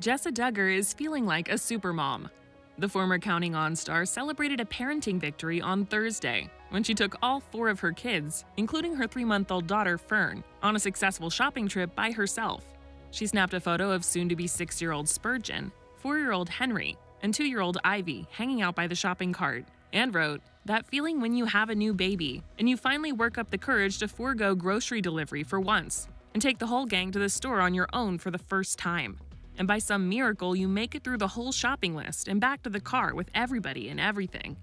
Jessa Duggar is feeling like a supermom. The former Counting On star celebrated a parenting victory on Thursday when she took all 4 of her kids, including her 3-month-old daughter Fern, on a successful shopping trip by herself. She snapped a photo of soon-to-be 6-year-old Spurgeon, 4-year-old Henry, and 2-year-old Ivy hanging out by the shopping cart, and wrote, "That feeling when you have a new baby, and you finally work up the courage to forego grocery delivery for once, and take the whole gang to the store on your own for the first time. And by some miracle, you make it through the whole shopping list and back to the car with everybody and everything."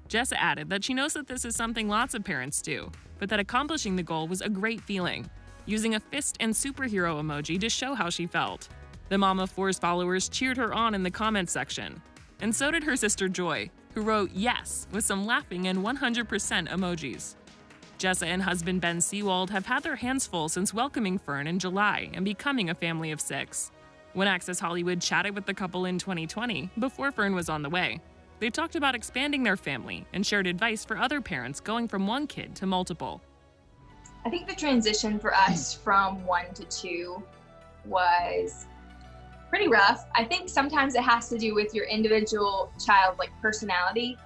Jessa added that she knows that this is something lots of parents do, but that accomplishing the goal was a great feeling, using a fist and superhero emoji to show how she felt. The mom of 4's followers cheered her on in the comments section, and so did her sister Joy, who wrote "yes" with some laughing and 100% emojis. Jessa and husband Ben Seawald have had their hands full since welcoming Fern in July and becoming a family of 6. When Access Hollywood chatted with the couple in 2020, before Fern was on the way, they talked about expanding their family and shared advice for other parents going from 1 kid to multiple. I think the transition for us from 1 to 2 was pretty rough. I think sometimes it has to do with your individual child, like personality.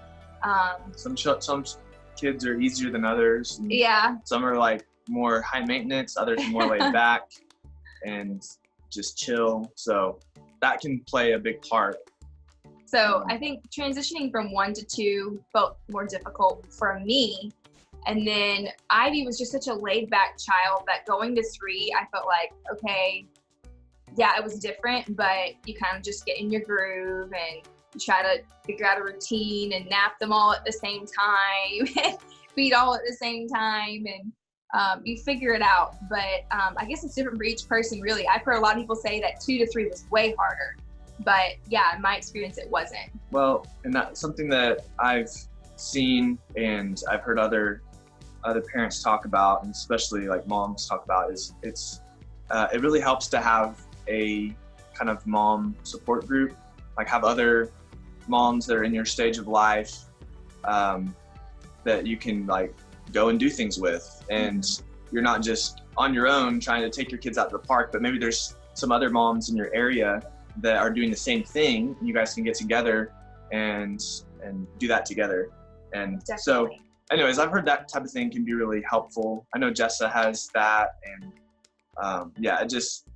Some kids are easier than others. Yeah. Some are like more high maintenance, others are more laid back and just chill. So that can play a big part. So I think transitioning from 1 to 2 felt more difficult for me. And then Ivy was just such a laid back child that going to 3, I felt like, okay, yeah, it was different, but you kind of just get in your groove and you try to figure out a routine and nap them all at the same time and feed all at the same time, and you figure it out. But I guess it's different for each person, really. I've heard a lot of people say that 2 to 3 was way harder, but yeah, in my experience, it wasn't. Well, and that's something that I've seen and I've heard other parents talk about, and especially like moms talk about, is it really helps to have a kind of mom support group, like have other moms that are in your stage of life that you can like go and do things with, and you're not just on your own trying to take your kids out to the park, but maybe there's some other moms in your area that are doing the same thing, and you guys can get together and do that together. And Definitely. So anyways, I've heard that type of thing can be really helpful. I know Jessa has that, and yeah, it just,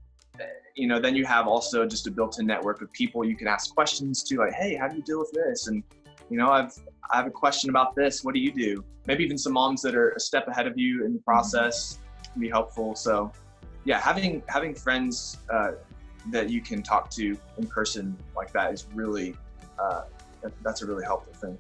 you know, then you have also just a built-in network of people you can ask questions to, like, hey, how do you deal with this? And, you know, I have a question about this. What do you do? Maybe even some moms that are a step ahead of you in the process can be helpful. So yeah, having friends that you can talk to in person like that is really, that's a really helpful thing.